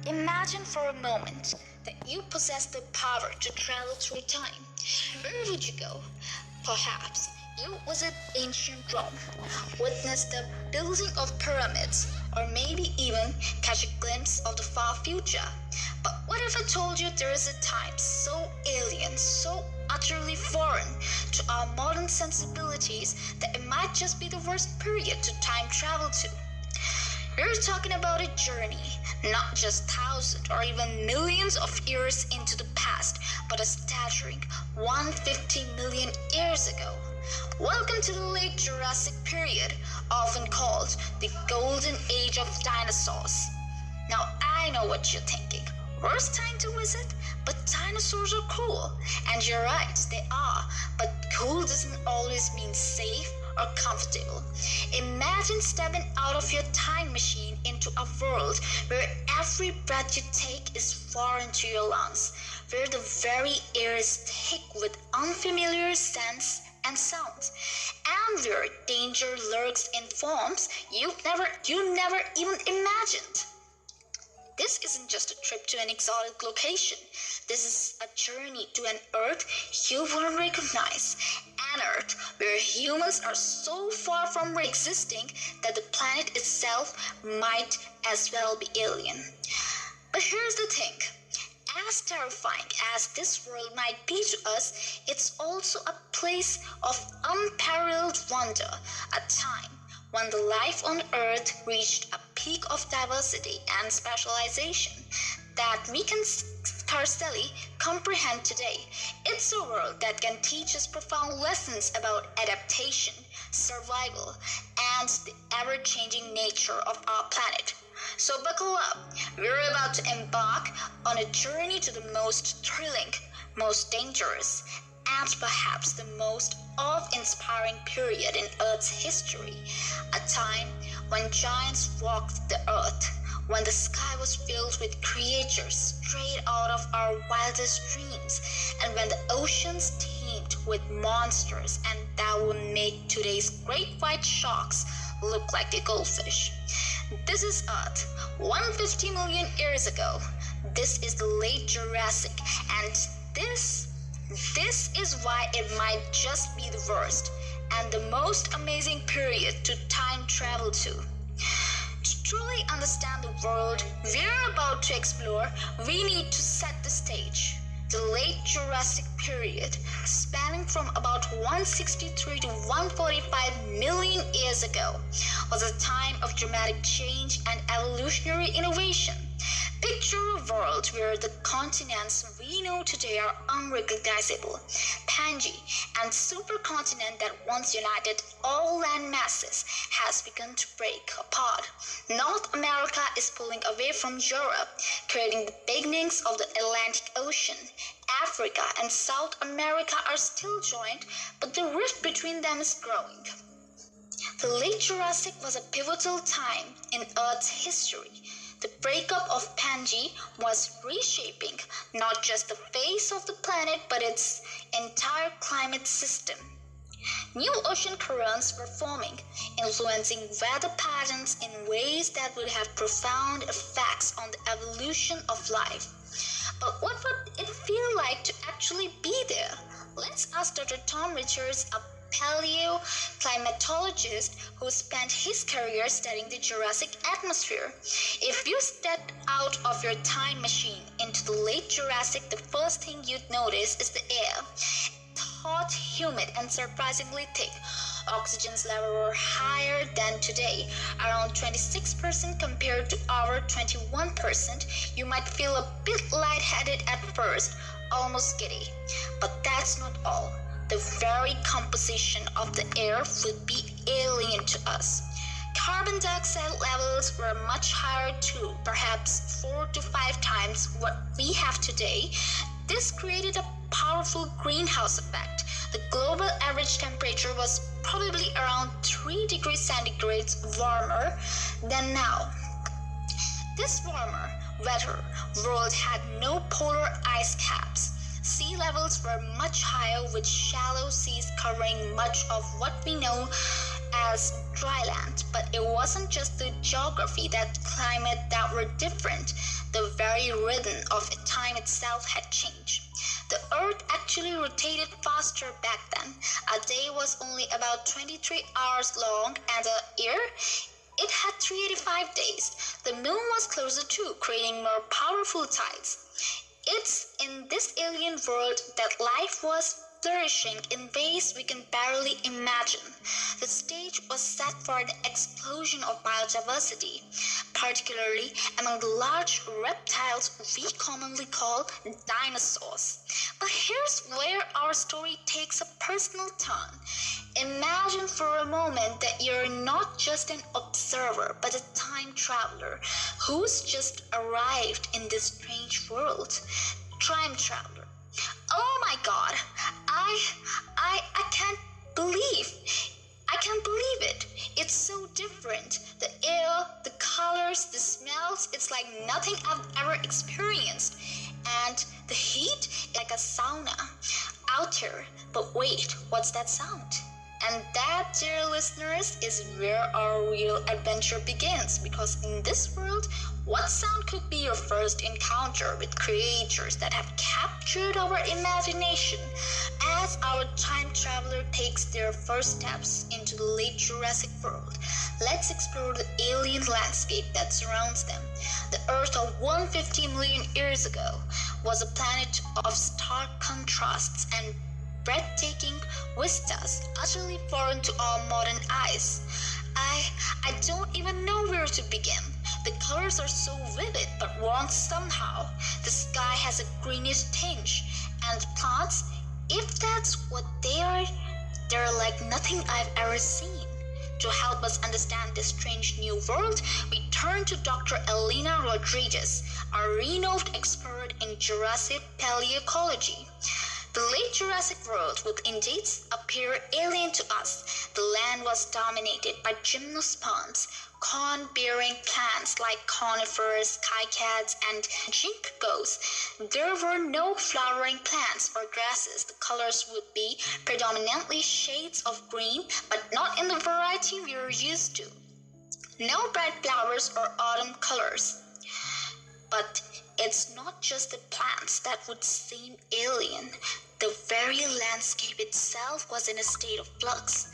Imagine for a moment that you possess the power to travel through time. Where would you go? Perhaps you visit ancient Rome, witness the building of pyramids, or maybe even catch a glimpse of the far future. But what if I told you there is a time so alien, so utterly foreign to our modern sensibilities that it might just be the worst period to time travel to? We're talking about a journey, not just thousands or even millions of years into the past, but a staggering 150 million years ago. Welcome to the late Jurassic period, often called the golden age of dinosaurs. Now I know what you're thinking. Worst time to visit? But dinosaurs are cool. And you're right, they are. But cool doesn't always mean safe or comfortable. Imagine stepping out of your time machine into a world where every breath you take is foreign to your lungs, where the very air is thick with unfamiliar scents and sounds, and where danger lurks in forms you never even imagined. This isn't just a trip to an exotic location. This is a journey to an Earth you wouldn't recognize. An Earth where humans are so far from existing that the planet itself might as well be alien. But here's the thing. As terrifying as this world might be to us, it's also a place of unparalleled wonder, a time when the life on Earth reached a peak of diversity and specialization that we can scarcely comprehend today. It's a world that can teach us profound lessons about adaptation, survival, and the ever-changing nature of our planet. So buckle up, we're about to embark on a journey to the most thrilling, most dangerous, and perhaps the most awe-inspiring period in Earth's history, a time when giants walked the earth, when the sky was filled with creatures straight out of our wildest dreams, and when the oceans teemed with monsters and that would make today's great white sharks look like a goldfish. This is Earth, 150 million years ago. This is the late Jurassic, and this is why it might just be the worst and the most amazing period to time travel to. To truly understand the world we're about to explore, we need to set the stage. The late Jurassic period, spanning from about 163 to 145 million years ago, was a time of dramatic change and evolutionary innovation. Picture a world where the continents we know today are unrecognizable. Pangaea and supercontinent that once united all land masses has begun to break apart. North America is pulling away from Europe, creating the beginnings of the Atlantic Ocean. Africa and South America are still joined, but the rift between them is growing. The late Jurassic was a pivotal time in Earth's history. The breakup of Pangaea was reshaping not just the face of the planet but its entire climate system. New ocean currents were forming, influencing weather patterns in ways that would have profound effects on the evolution of life. But what would it feel like to actually be there? Let's ask Dr. Tom Richards, a paleoclimatologist who spent his career studying the Jurassic atmosphere. If you stepped out of your time machine into the late Jurassic, the first thing you'd notice is the air. Hot, humid, and surprisingly thick. Oxygen's level were higher than today, around 26% compared to our 21%. You might feel a bit lightheaded at first, almost giddy. But that's not all. The very composition of the air would be alien to us. Carbon dioxide levels were much higher too, perhaps 4 to 5 times what we have today. This created a powerful greenhouse effect. The global average temperature was probably around 3 degrees centigrade warmer than now. This warmer, wetter world had no polar ice caps. Sea levels were much higher, with shallow seas covering much of what we know as dry land. But it wasn't just the geography, that climate that were different. The very rhythm of time itself had changed. The Earth actually rotated faster back then. A day was only about 23 hours long, and a year, it had 385 days. The moon was closer too, creating more powerful tides. It's in this alien world that life was flourishing in ways we can barely imagine. The stage was set for an explosion of biodiversity, particularly among the large reptiles we commonly call dinosaurs. But here's where our story takes a personal turn. Imagine for a moment that you're not just an observer, but a time traveler who's just arrived in this strange world. Time traveler. Oh my God, I can't believe it. It's so different. The air, the colors, the smells, it's like nothing I've ever experienced. And the heat, like a sauna out here. But wait, what's that sound? And that, dear listeners, is where our real adventure begins, because in this world, what sound could be your first encounter with creatures that have captured our imagination? As our time traveler takes their first steps into the late Jurassic world, let's explore the alien landscape that surrounds them. The Earth of 150 million years ago was a planet of stark contrasts and breathtaking vistas utterly foreign to our modern eyes. I don't even know where to begin. The colors are so vivid but warm somehow. The sky has a greenish tinge, and plants, if that's what they are, they're like nothing I've ever seen. To help us understand this strange new world, we turn to Dr. Elena Rodriguez, a renowned expert in Jurassic paleoecology. The late Jurassic world would indeed appear alien to us. The land was dominated by gymnosperms, corn-bearing plants like conifers, cycads, and ginkgos. There were no flowering plants or grasses. The colors would be predominantly shades of green, but not in the variety we are used to. No bright flowers or autumn colors. But it's not just the plants that would seem alien. The very landscape itself was in a state of flux.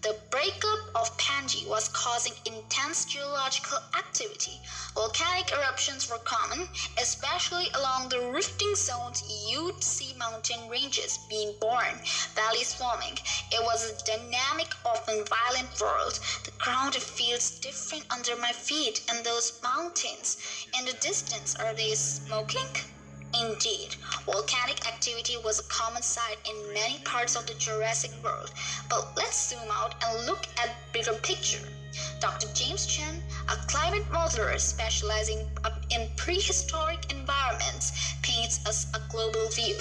The breakup of Pangaea was causing intense geological activity. Volcanic eruptions were common, especially along the rifting zones. You'd see mountain ranges being born, valleys forming. It was a dynamic, often violent world. The ground feels different under my feet, and those mountains in the distance, are they smoking? Indeed, volcanic activity was a common sight in many parts of the Jurassic world. But let's zoom out and look at the bigger picture. Dr. James Chen, a climate modeler specializing in prehistoric environments, paints us a global view.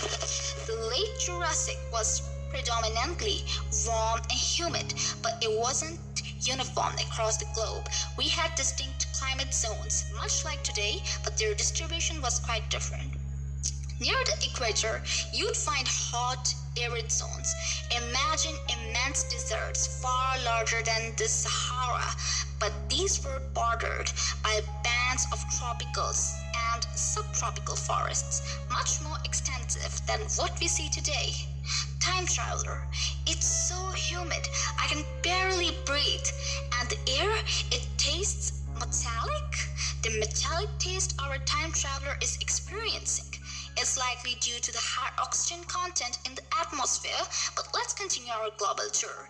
The late Jurassic was predominantly warm and humid, but it wasn't uniform across the globe. We had distinct climate zones, much like today, but their distribution was quite different. Near the equator, you'd find hot, arid zones. Imagine immense deserts far larger than the Sahara, but these were bordered by bands of tropicals and subtropical forests, much more extensive than what we see today. Time traveler, it's so humid, I can barely breathe, and the air, it tastes metallic. The metallic taste our time traveler is experiencing. It's likely due to the high oxygen content in the atmosphere, but let's continue our global tour.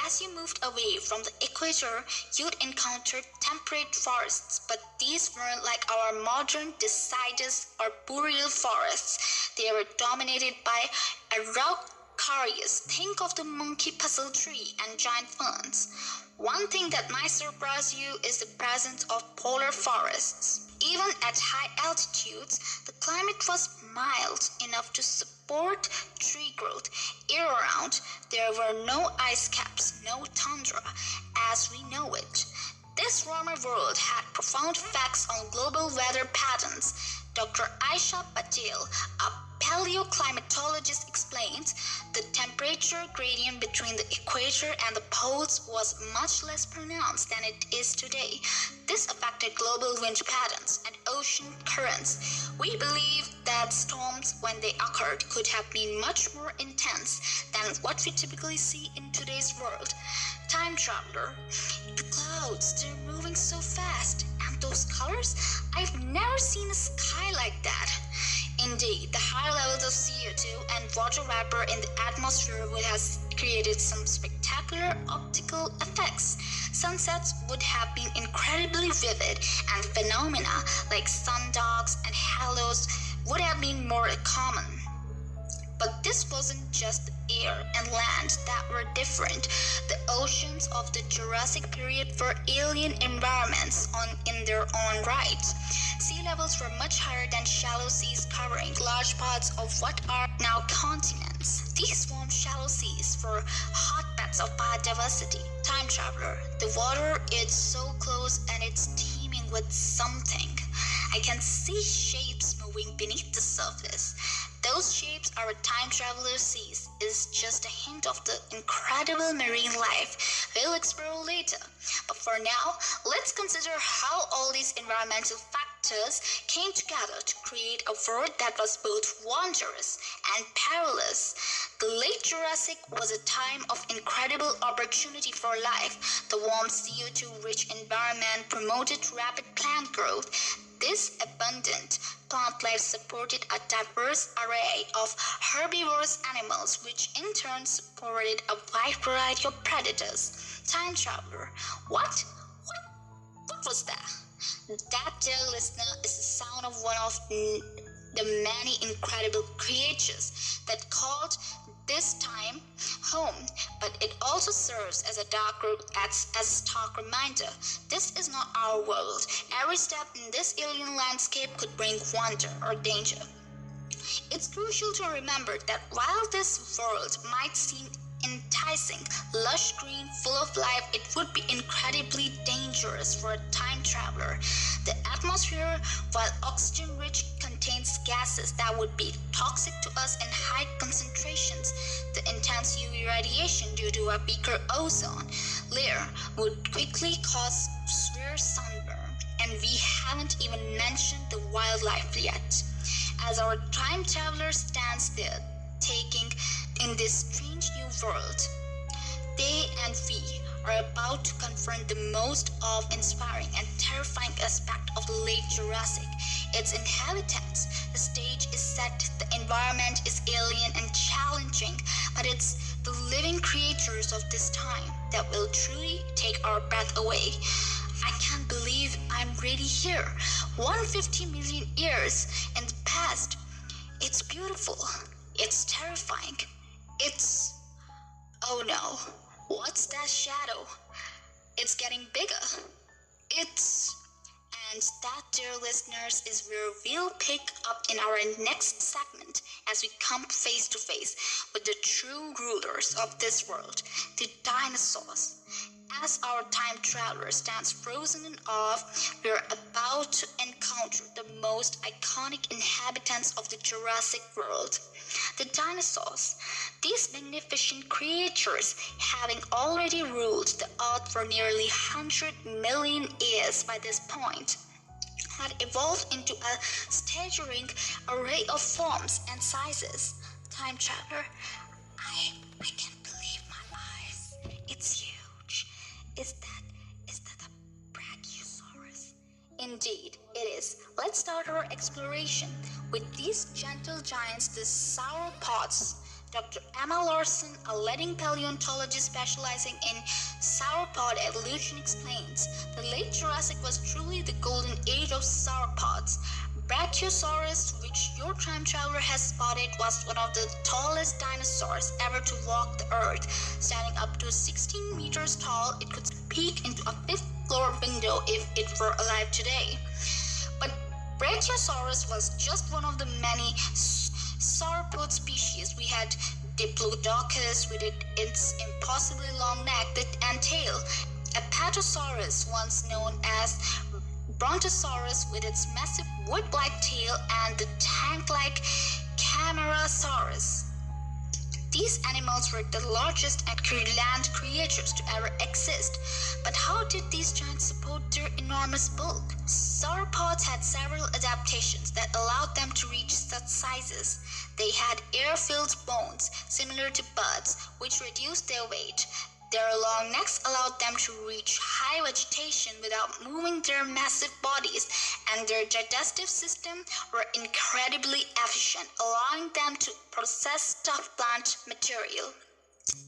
As you moved away from the equator, you'd encounter temperate forests, but these weren't like our modern deciduous or boreal forests. They were dominated by araucarias. Think of the monkey puzzle tree and giant ferns. One thing that might surprise you is the presence of polar forests. Even at high altitudes, the climate was mild enough to support tree growth year-round. There were no ice caps, no tundra, as we know it. This warmer world had profound effects on global weather patterns. Dr. Aisha Patel, a paleoclimatologist, explains the temperature gradient between the equator and the poles was much less pronounced than it is today. This affected global wind patterns and ocean currents occurrence. We believe that storms, when they occurred, could have been much more intense than what we typically see in today's world. Time traveler, the clouds, they're moving so fast, and those colors, I've never seen a sky like that. Indeed, the high levels of CO2 and water vapor in the atmosphere would have created some spectacular optical effects. Sunsets would have been incredibly vivid, and phenomena like sundogs and halos would have been more common. But this wasn't just air and land that were different. The oceans of the Jurassic period were alien environments in their own right. Sea levels were much higher than shallow seas, covering large parts of what are now continents. These warm shallow seas were hotbeds of biodiversity. Time traveler, the water is so close and it's teeming with something. I can see shapes moving beneath the surface. Those shapes our time traveler sees is just a hint of the incredible marine life we'll explore later. But for now, let's consider how all these environmental factors came together to create a world that was both wondrous and perilous. The late Jurassic was a time of incredible opportunity for life. The warm CO2-rich environment promoted rapid plant growth. This abundant plant life supported a diverse array of herbivorous animals, which in turn supported a wide variety of predators. Time traveler, what was that? That, dear listener, is the sound of one of the many incredible creatures that called this time home, but it also serves as a stark reminder. This is not our world. Every step in this alien landscape could bring wonder or danger. It's crucial to remember that while this world might seem enticing, lush green, full of life, it would be incredibly dangerous for a time traveler. The atmosphere, while oxygen-rich, contains gases that would be toxic to us in high concentrations. The intense UV radiation due to a weaker ozone layer would quickly cause severe sunburn, and we haven't even mentioned the wildlife yet. As our time traveler stands there, taking in this strange new world, they and we are about to confront the most awe-inspiring and terrifying aspect of the late Jurassic, its inhabitants. The stage is set, the environment is alien and challenging, but it's the living creatures of this time that will truly take our breath away. I can't believe I'm really here. 150 million years in the past. It's beautiful. It's terrifying. It's... oh no. What's that shadow? It's getting bigger. And that, dear listeners, is where we'll pick up in our next segment as we come face to face with the true rulers of this world, the dinosaurs. As our time traveler stands frozen in awe, we're about to encounter the most iconic inhabitants of the Jurassic world, the dinosaurs. These magnificent creatures, having already ruled the earth for nearly 100 million years by this point, had evolved into a staggering array of forms and sizes. Time traveler, I can't believe my eyes. It's huge. Is that a Brachiosaurus? Indeed, it is. Let's start our exploration with these gentle giants, the Sauropods. Dr. Emma Larson, a leading paleontologist specializing in sauropod evolution, explains, the late Jurassic was truly the golden age of sauropods. Brachiosaurus, which your time traveler has spotted, was one of the tallest dinosaurs ever to walk the earth. Standing up to 16 meters tall, it could peek into a fifth-floor window if it were alive today. But Brachiosaurus was just one of the many sauropod species. We had Diplodocus with its impossibly long neck and tail, Apatosaurus, once known as Brontosaurus, with its massive wood-like tail, and the tank-like Camarasaurus. These animals were the largest land creatures to ever exist. But how did these giants support their enormous bulk? Sauropods had several adaptations adaptations that allowed them to reach such sizes. They had air-filled bones, similar to birds, which reduced their weight. Their long necks allowed them to reach high vegetation without moving their massive bodies, and their digestive system were incredibly efficient, allowing them to process tough plant material.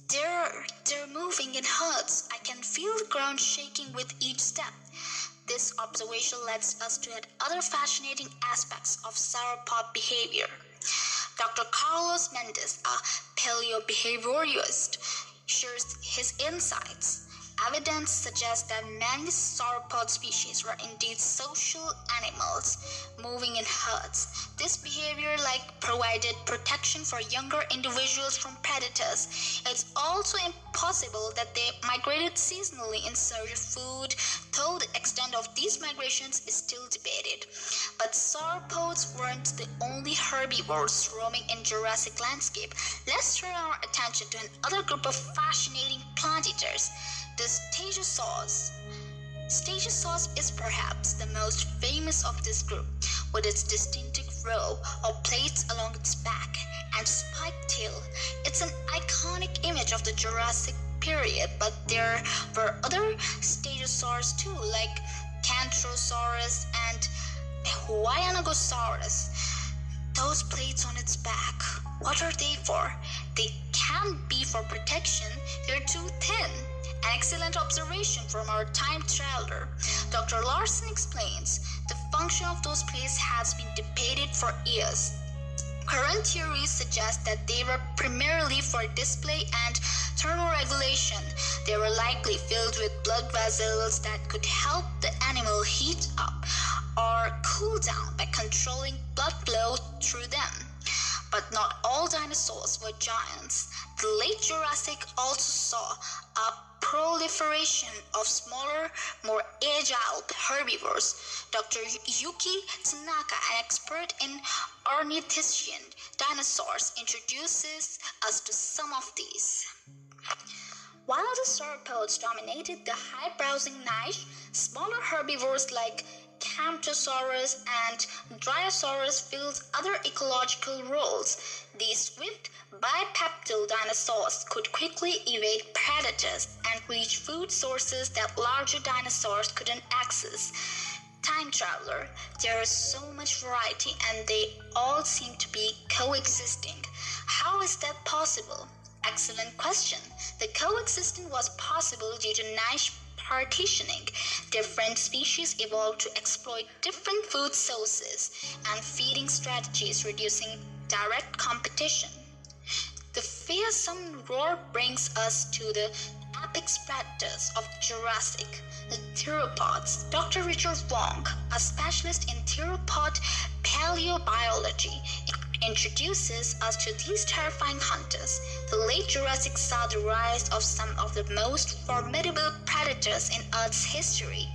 They're moving in herds. I can feel the ground shaking with each step. This observation leads us to other fascinating aspects of sauropod behavior. Dr. Carlos Mendes, a paleobehaviorist, shares his insights. Evidence suggests that many sauropod species were indeed social animals, moving in herds. This behavior provided protection for younger individuals from predators. It's also impossible that they migrated seasonally in search of food, though the extent of these migrations is still debated. But sauropods weren't the only herbivores roaming in Jurassic landscape. Let's turn our attention to another group of fascinating plant eaters, the Stegosaurs. Stegosaurs is perhaps the most famous of this group, with its distinctive row of plates along its back and spiked tail. It's an iconic image of the Jurassic period, but there were other Stegosaurs too, like Pterosaurs and Hawaiianogosaurus. Those plates on its back, what are they for? They can't be for protection, they're too thin. An excellent observation from our time traveler. Dr. Larson explains, the function of those plates has been debated for years. Current theories suggest that they were primarily for display and thermoregulation. They were likely filled with blood vessels that could help the animal heat up or cool down by controlling blood flow through them. But not all dinosaurs were giants. The late Jurassic also saw a proliferation of smaller, more agile herbivores. Dr. Yuki Tanaka, an expert in ornithischian dinosaurs, introduces us to some of these. While the sauropods dominated the high-browsing niche, smaller herbivores like Camptosaurus and Dryosaurus filled other ecological roles. These swift, bipedal dinosaurs could quickly evade predators and reach food sources that larger dinosaurs couldn't access. Time traveler, there is so much variety and they all seem to be coexisting. How is that possible? Excellent question. The coexistence was possible due to niche partitioning. Different species evolved to exploit different food sources and feeding strategies, reducing direct competition. The fearsome roar brings us to the apex predators of Jurassic, the theropods. Dr. Richard Wong, a specialist in theropod paleobiology, introduces us to these terrifying hunters. The late Jurassic saw the rise of some of the most formidable predators in Earth's history.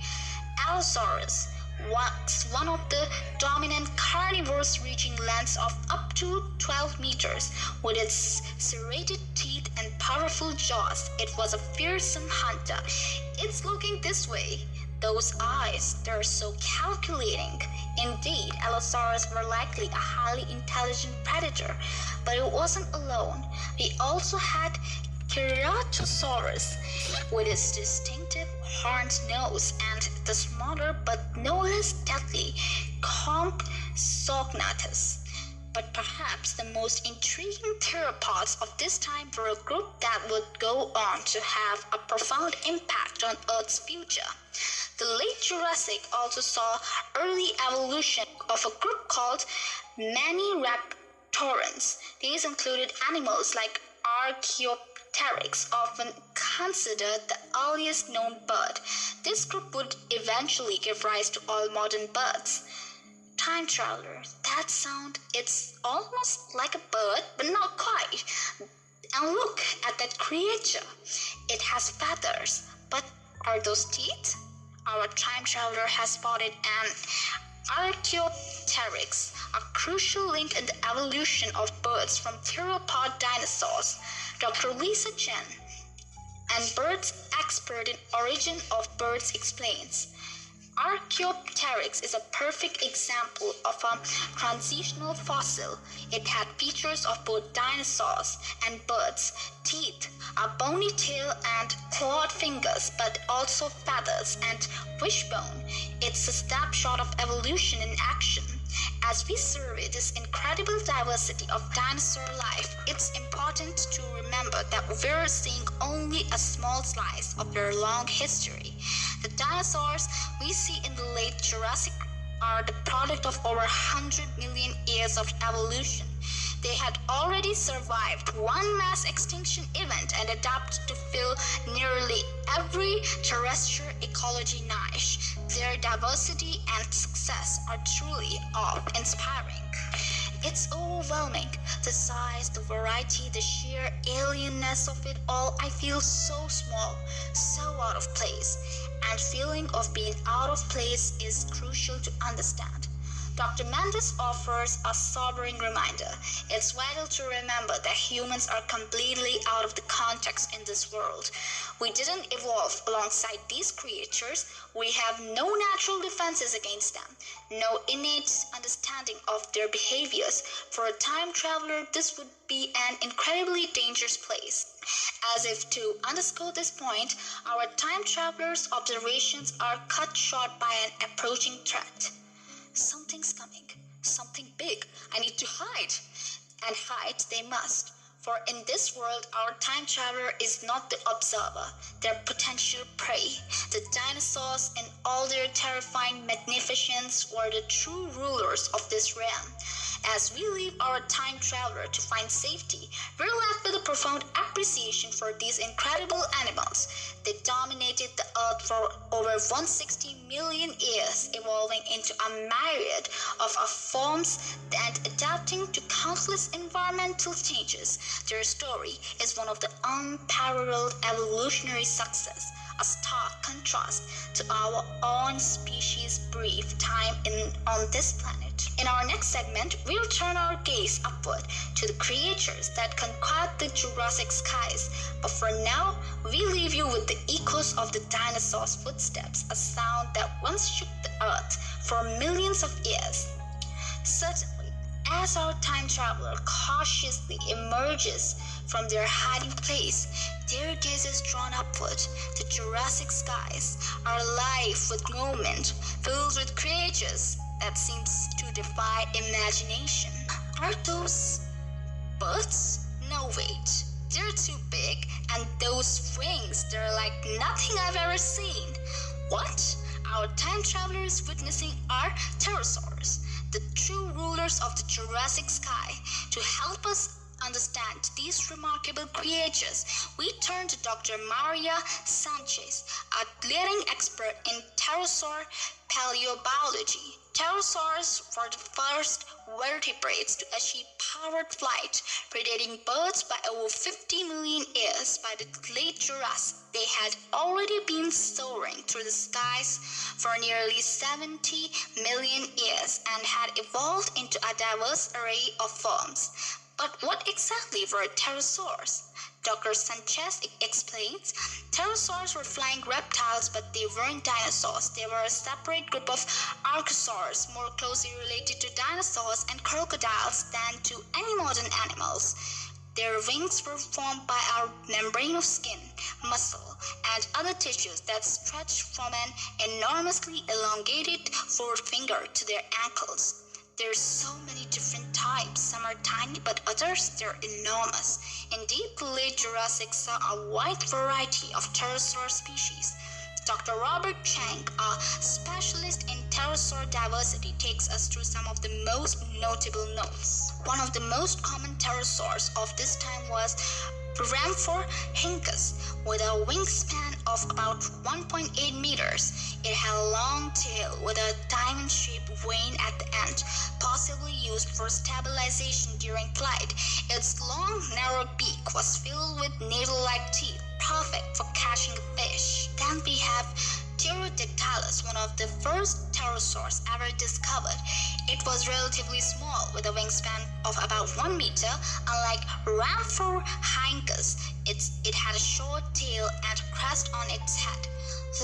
Allosaurus was one of the dominant carnivores, reaching lengths of up to 12 meters. With its serrated teeth and powerful jaws, it was a fearsome hunter. It's looking this way. Those eyes, they're so calculating. Indeed, Allosaurus were likely a highly intelligent predator, but it wasn't alone. We also had Pterosaurs, with its distinctive horned nose, and the smaller but no less deadly Compsognathus. But perhaps the most intriguing theropods of this time were a group that would go on to have a profound impact on Earth's future. The late Jurassic also saw early evolution of a group called Maniraptorans. These included animals like Archaeopteryx, often considered the earliest known bird. This group would eventually give rise to all modern birds. Time traveler, that sound, it's almost like a bird, but not quite. And look at that creature. It has feathers, but are those teeth? Our time traveler has spotted an Archaeopteryx, a crucial link in the evolution of birds from theropod dinosaurs. Dr. Lisa Chen, an birds expert in origin of birds, explains. Archaeopteryx is a perfect example of a transitional fossil. It had features of both dinosaurs and birds, teeth, a bony tail and clawed fingers, but also feathers and wishbone. It's a snapshot of evolution in action. As we survey this incredible diversity of dinosaur life, it's important to remember that we're seeing only a small slice of their long history. The dinosaurs we see in the late Jurassic are the product of over 100 million years of evolution. They had already survived one mass extinction event and adapted to fill nearly every terrestrial ecology niche. Their diversity and success are truly awe-inspiring. It's overwhelming. The size, the variety, the sheer alienness of it all. I feel so small, so out of place. And feeling of being out of place is crucial to understand. Dr. Mendes offers a sobering reminder. It's vital to remember that humans are completely out of the context in this world. We didn't evolve alongside these creatures. We have no natural defenses against them, no innate understanding of their behaviors. For a time traveler, this would be an incredibly dangerous place. As if to underscore this point, our time traveler's observations are cut short by an approaching threat. Something's coming, something big. I need to hide. And hide they must. For in this world, our time traveler is not the observer, their potential prey. The dinosaurs, in all their terrifying magnificence, were the true rulers of this realm. As we leave our time traveler to find safety, we're left with a profound appreciation for these incredible animals. They dominated the earth for over 160 million years, evolving into a myriad of forms and adapting to countless environmental changes. Their story is one of the unparalleled evolutionary success, a stark contrast to our own species' brief time on this planet. In our next segment, we'll turn our gaze upward to the creatures that conquered the Jurassic skies. But for now, we leave you with the echoes of the dinosaurs' footsteps, a sound that once shook the earth for millions of years. Certainly, as our time traveler cautiously emerges from their hiding place, their gaze is drawn upward. The Jurassic skies are alive with movement, filled with creatures that seems to defy imagination. Are those birds? No, wait. They're too big, and those wings, they're like nothing I've ever seen. What? Our time traveler is witnessing are Pterosaurs, the true rulers of the Jurassic sky. To help us understand these remarkable creatures, we turn to Dr. Maria Sanchez, a leading expert in pterosaur paleobiology. Pterosaurs were the first vertebrates to achieve powered flight, predating birds by over 50 million years. By the late Jurassic, they had already been soaring through the skies for nearly 70 million years and had evolved into a diverse array of forms. But what exactly were pterosaurs? Dr. Sanchez explains, pterosaurs were flying reptiles, but they weren't dinosaurs. They were a separate group of archosaurs, more closely related to dinosaurs and crocodiles than to any modern animals. Their wings were formed by a membrane of skin, muscle, and other tissues that stretched from an enormously elongated forefinger to their ankles. There's so many different types. Some are tiny, but others, they're enormous. Indeed, the late Jurassic saw a wide variety of pterosaur species. Dr. Robert Chang, a specialist in pterosaur diversity, takes us through some of the most notable notes. One of the most common pterosaurs of this time was Rhamphorhynchus, with a wingspan of about 1.8 meters. It had a long tail with a diamond-shaped vein at the end, possibly used for stabilization during flight. Its long, narrow beak was filled with needle-like teeth, perfect for catching fish. Then we have Pterodactylus, one of the first pterosaurs ever discovered. It was relatively small, with a wingspan of about 1 meter. Unlike Rhamphorhynchus, it had a short tail and crest on its head.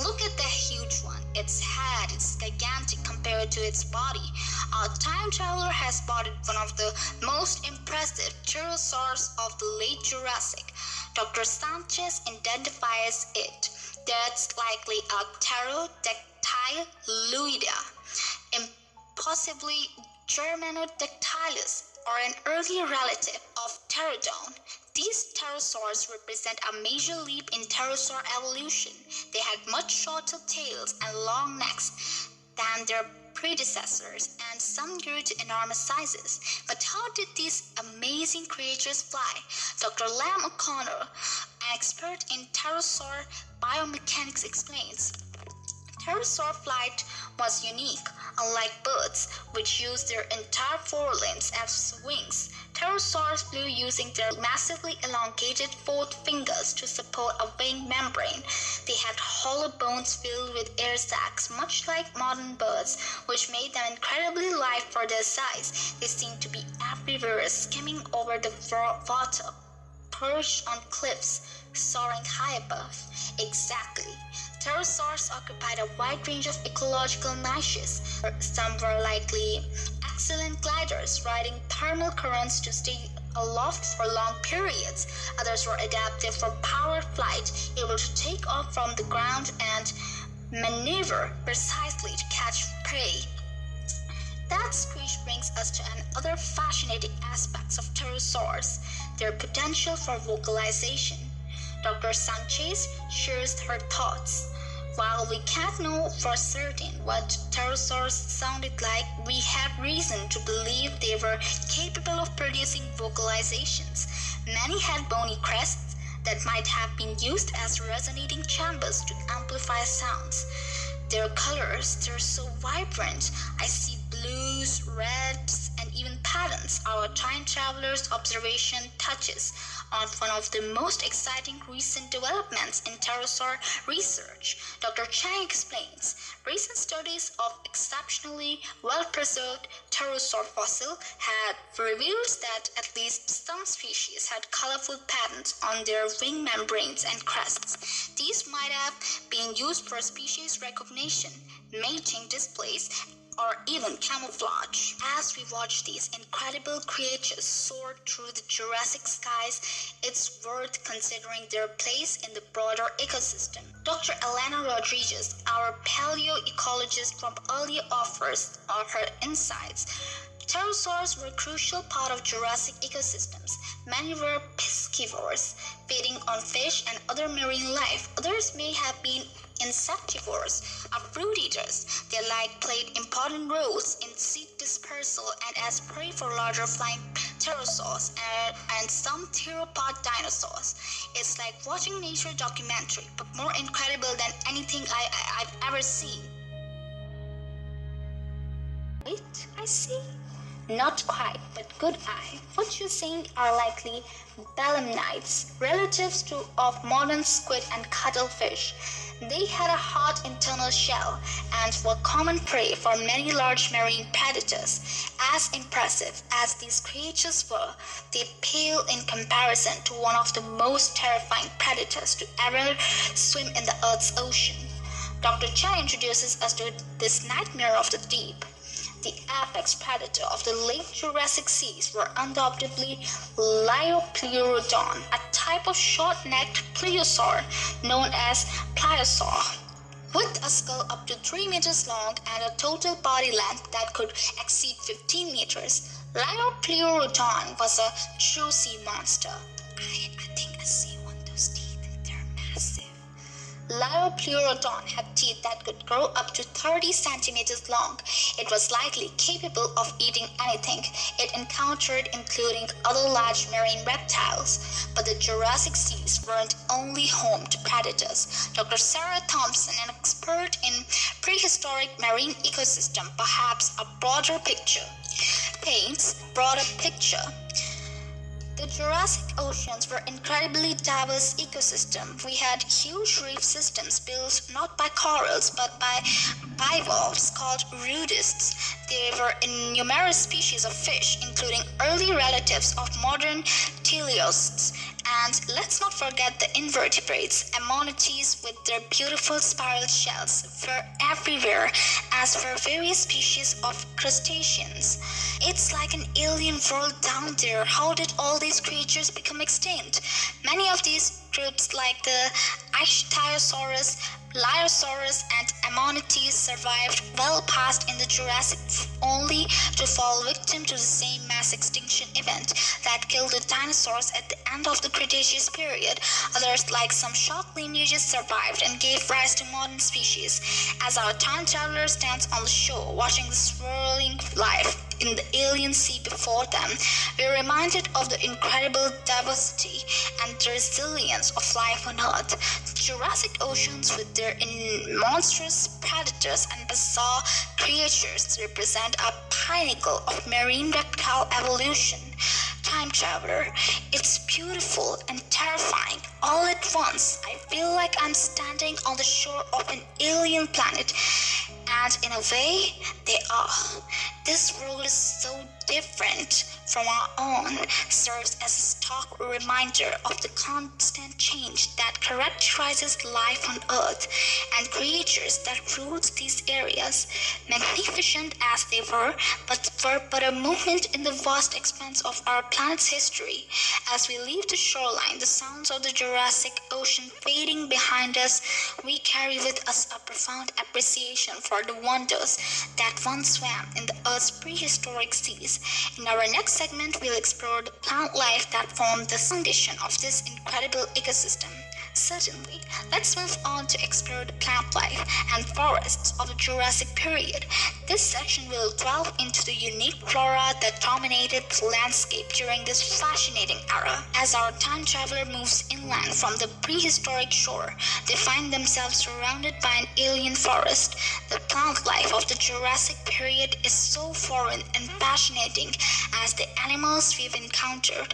Look at the huge one. its head is gigantic compared to its body. Our time traveler has spotted one of the most impressive pterosaurs of the late Jurassic. Dr. Sanchez identifies it. That's likely a pterodactyluida, impossibly Germanodactylus, or an early relative of pterodon. These pterosaurs represent a major leap in pterosaur evolution. They had much shorter tails and long necks than their predecessors, and some grew to enormous sizes. But how did these amazing creatures fly? Dr. Lam O'Connor, an expert in pterosaur biomechanics, explains. Pterosaur flight was unique. Unlike birds, which use their entire forelimbs as wings, pterosaurs flew using their massively elongated forefingers to support a wing membrane. They had hollow bones filled with air sacs, much like modern birds, which made them incredibly light for their size. They seemed to be everywhere, skimming over the water, perched on cliffs, soaring high above. Exactly. Pterosaurs occupied a wide range of ecological niches. Some were likely excellent gliders, riding thermal currents to stay aloft for long periods. Others were adapted for powered flight, able to take off from the ground and maneuver precisely to catch prey. That speech brings us to another fascinating aspect of pterosaurs, their potential for vocalization. Dr. Sanchez shares her thoughts. While we can't know for certain what pterosaurs sounded like, we have reason to believe they were capable of producing vocalizations. Many had bony crests that might have been used as resonating chambers to amplify sounds. Their colors, they're so vibrant. I see blues, reds, and even patterns. Our time traveler's observation touches on one of the most exciting recent developments in pterosaur research. Dr. Chang explains, recent studies of exceptionally well-preserved pterosaur fossil had revealed that at least some species had colorful patterns on their wing membranes and crests. These might have been used for species recognition, mating displays, or even camouflage. As we watch these incredible creatures soar through the Jurassic skies, it's worth considering their place in the broader ecosystem. Dr. Elena Rodriguez, our paleoecologist from earlier, offers her insights. Pterosaurs were a crucial part of Jurassic ecosystems. Many were piscivores, feeding on fish and other marine life. Others may have been insectivores, or fruit eaters. Their light played important roles in seed dispersal and as prey for larger flying pterosaurs and some theropod dinosaurs. It's like watching a nature documentary, but more incredible than anything I've ever seen. Wait, I see. Not quite, but good eye. What you think are likely belemnites, relatives of modern squid and cuttlefish. They had a hard internal shell and were common prey for many large marine predators. As impressive as these creatures were, they pale in comparison to one of the most terrifying predators to ever swim in the Earth's ocean. Dr. Chan introduces us to this nightmare of the deep. The apex predator of the late Jurassic seas were undoubtedly Liopleurodon, a type of short-necked plesiosaur known as Plesiosaur. With a skull up to 3 meters long and a total body length that could exceed 15 meters, Liopleurodon was a true sea monster. I think I see one of those teeth and they're massive. Liopleurodon had teeth that could grow up to 30 centimeters long. It was likely capable of eating anything it encountered, including other large marine reptiles. But the Jurassic seas weren't only home to predators. Dr. Sarah Thompson, an expert in prehistoric marine ecosystem, perhaps a broader picture, paints broader picture. The The Jurassic oceans were incredibly diverse ecosystem. We had huge reef systems built not by corals but by bivalves called rudists. There were numerous species of fish, including early relatives of modern teleosts. And let's not forget the invertebrates. Ammonites with their beautiful spiral shells were everywhere, as were various species of crustaceans. It's like an alien world down there. How did all these creatures become extinct? Many of these groups like the Ichthyosaurus, Liosaurus and Ammonites survived well past in the Jurassic, only to fall victim to the same mass extinction event that killed the dinosaurs at the end of the Cretaceous period. Others, like some shock lineages, survived and gave rise to modern species. As our time traveler stands on the shore watching the swirling life in the alien sea before them, we're reminded of the incredible diversity and the resilience of life on Earth. The Jurassic oceans, with their monstrous predators and bizarre creatures, represent a pinnacle of marine reptile evolution. Time traveler, it's beautiful and terrifying all at once. I feel like I'm standing on the shore of an alien planet, and in a way, they are. This world is so different from our own, serves as a stark reminder of the constant change that characterizes life on Earth and creatures that rule these areas. Magnificent as they were but a moment in the vast expanse of our planet's history. As we leave the shoreline, the sounds of the Jurassic Ocean fading behind us, we carry with us a profound appreciation for the wonders that once swam in the Earth's prehistoric seas. In our next segment, we'll explore the plant life that formed the foundation of this incredible ecosystem. Certainly, let's move on to explore the plant life and forests of the Jurassic period. This section will delve into the unique flora that dominated the landscape during this fascinating era. As our time traveler moves inland from the prehistoric shore, they find themselves surrounded by an alien forest. The plant life of the Jurassic period is so foreign and fascinating as the animals we've encountered.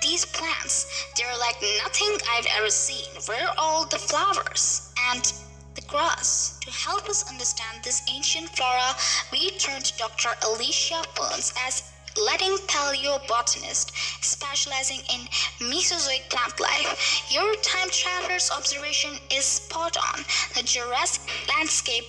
These plants, they're like nothing I've ever seen. Where are all the flowers and the grass? To help us understand this ancient flora, we turn to Dr. Alicia Burns as leading paleobotanist specializing in Mesozoic plant life. Your time traveler's observation is spot on. The Jurassic landscape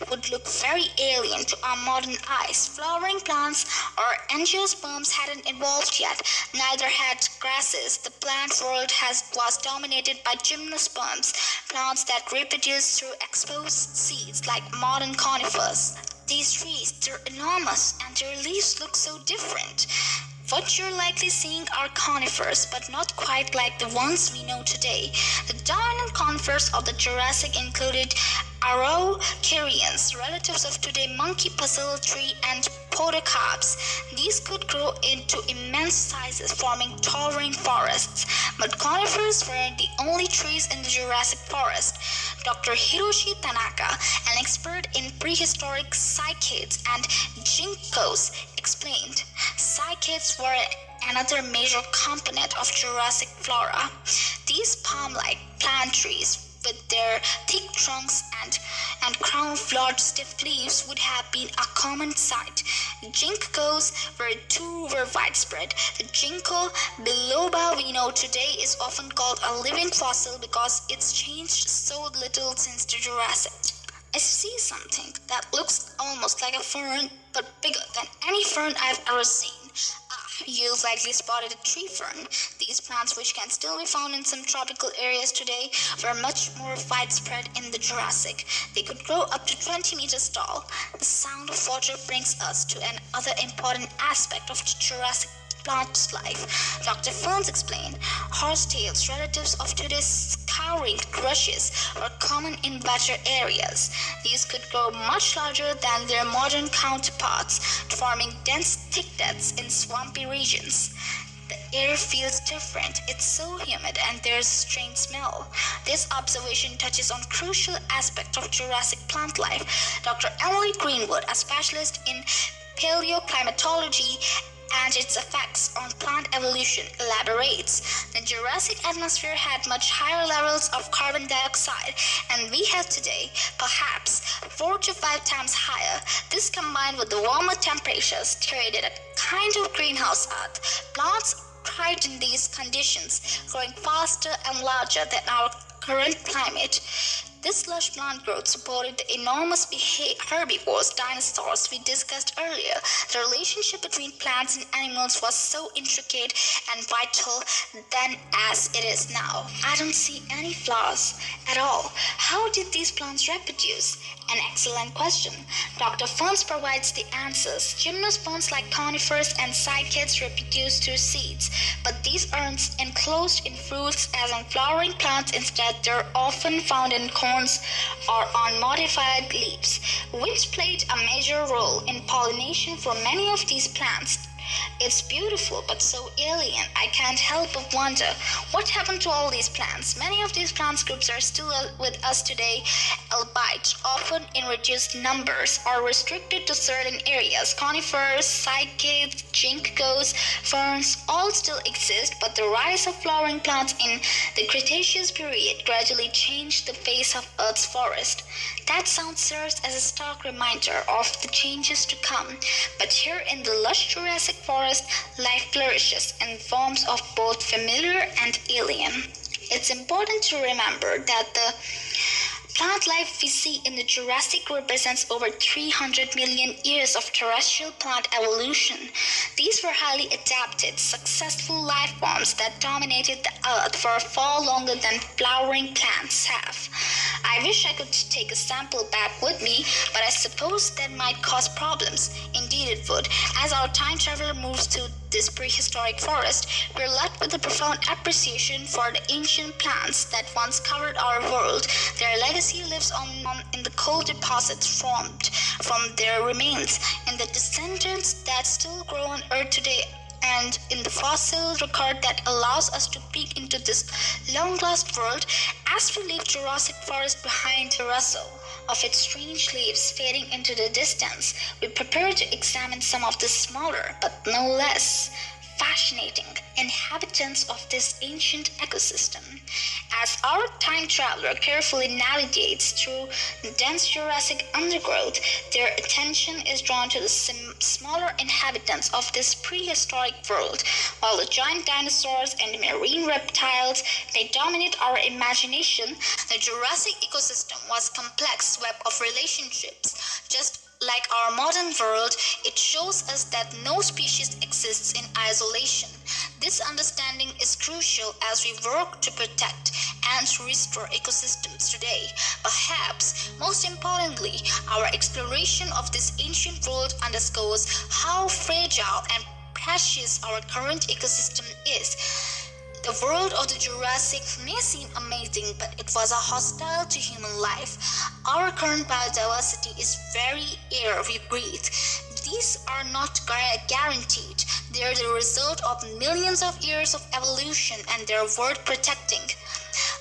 would look very alien to our modern eyes. Flowering plants or angiosperms hadn't evolved yet. Neither had grasses. The plant world was dominated by gymnosperms, plants that reproduce through exposed seeds like modern conifers. These trees, they're enormous and their leaves look so different. What you're likely seeing are conifers, but not quite like the ones we know today. The dominant conifers of the Jurassic included Araucarians, relatives of today monkey puzzle tree and podocarps. These could grow into immense sizes, forming towering forests. But conifers weren't the only trees in the Jurassic forest. Dr. Hiroshi Tanaka, an expert in prehistoric cycads and ginkgos, explained. Cycads were another major component of Jurassic flora. These palm-like plant trees with their thick trunks and crown-floored stiff leaves would have been a common sight. Ginkgos were widespread. The Ginkgo biloba we know today is often called a living fossil because it's changed so little since the Jurassic. I see something that looks almost like a fern, but bigger than any fern I've ever seen. You've likely spotted a tree fern. These plants, which can still be found in some tropical areas today, were much more widespread in the Jurassic. They could grow up to 20 meters tall. The sound of water brings us to another important aspect of the Jurassic plant life. Dr. Ferns explained, horsetails, relatives of today's scouring thrushes, were common in wetter areas. These could grow much larger than their modern counterparts, forming dense thickets in swampy regions. The air feels different. It's so humid and there's a strange smell. This observation touches on crucial aspect of Jurassic plant life. Dr. Emily Greenwood, a specialist in paleoclimatology and its effects on plant evolution elaborates. The Jurassic atmosphere had much higher levels of carbon dioxide, and we have today perhaps 4 to 5 times higher. This combined with the warmer temperatures created a kind of greenhouse earth. Plants thrived in these conditions, growing faster and larger than our current climate. This lush plant growth supported the enormous herbivores, dinosaurs we discussed earlier. The relationship between plants and animals was so intricate and vital then as it is now. I don't see any flaws at all. How did these plants reproduce? An excellent question. Dr. Ferns provides the answers. Gymnosperms like conifers and cycads reproduce through seeds, but these aren't enclosed in fruits as in flowering plants. Instead, they're often found in cones or on modified leaves. Winds played a major role in pollination for many of these plants. It's beautiful but so alien. I can't help but wonder what happened to all these plants. Many of these plant groups are still with us today, albeit often in reduced numbers or restricted to certain areas. Conifers, cycads, ginkgos, ferns all still exist, but the rise of flowering plants in the Cretaceous period gradually changed the face of Earth's forest. That sound serves as a stark reminder of the changes to come, but here in the lush Jurassic forest, life flourishes in forms of both familiar and alien. It's important to remember that the plant life we see in the Jurassic represents over 300 million years of terrestrial plant evolution. These were highly adapted, successful life forms that dominated the Earth for far longer than flowering plants have. I wish I could take a sample back with me, but I suppose that might cause problems. Indeed it would. As our time traveler moves through this prehistoric forest, we're left with a profound appreciation for the ancient plants that once covered our world. Their legacy lives on in the coal deposits formed from their remains, in the descendants that still grow on Earth today, and in the fossil record that allows us to peek into this long-lost world. As we leave Jurassic forest behind, the rustle of its strange leaves fading into the distance, we prepare to examine some of the smaller but no less fascinating inhabitants of this ancient ecosystem. As our time traveler carefully navigates through the dense Jurassic undergrowth, their attention is drawn to the smaller inhabitants of this prehistoric world. While the giant dinosaurs and marine reptiles may dominate our imagination, the Jurassic ecosystem was a complex web of relationships. Just like our modern world, it shows us that no species exists in isolation. This understanding is crucial as we work to protect and restore ecosystems today. Perhaps most importantly, our exploration of this ancient world underscores how fragile and precious our current ecosystem is. The world of the Jurassic may seem amazing, but it was hostile to human life. Our current biodiversity is very air we breathe. These are not guaranteed. They are the result of millions of years of evolution, and they're worth protecting.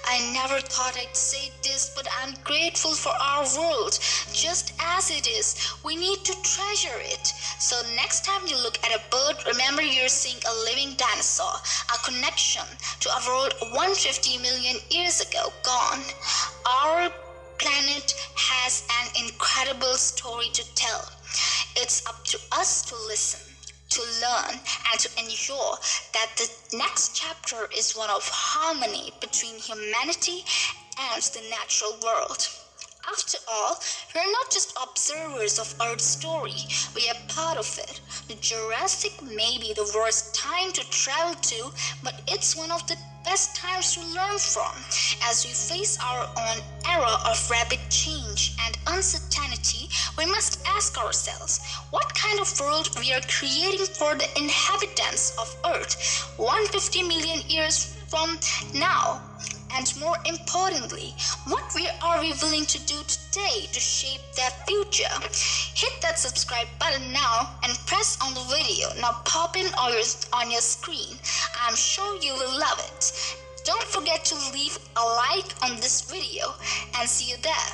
I never thought I'd say this, but I'm grateful for our world. Just as it is, we need to treasure it. So next time you look at a bird, remember you're seeing a living dinosaur, a connection to a world 150 million years ago gone. Our planet has an incredible story to tell. It's up to us to listen, to learn, and to ensure that the next chapter is one of harmony between humanity and the natural world. After all, we're not just observers of Earth's story, we are part of it. The Jurassic may be the worst time to travel to, but it's one of the best times to learn from. As we face our own era of rapid change and uncertainty, we must ask ourselves what kind of world we are creating for the inhabitants of Earth 150 million years from now. And more importantly, what are we willing to do today to shape that future? Hit that subscribe button now and press on the video now pop in on your screen. I'm sure you will love it. Don't forget to leave a like on this video and see you there.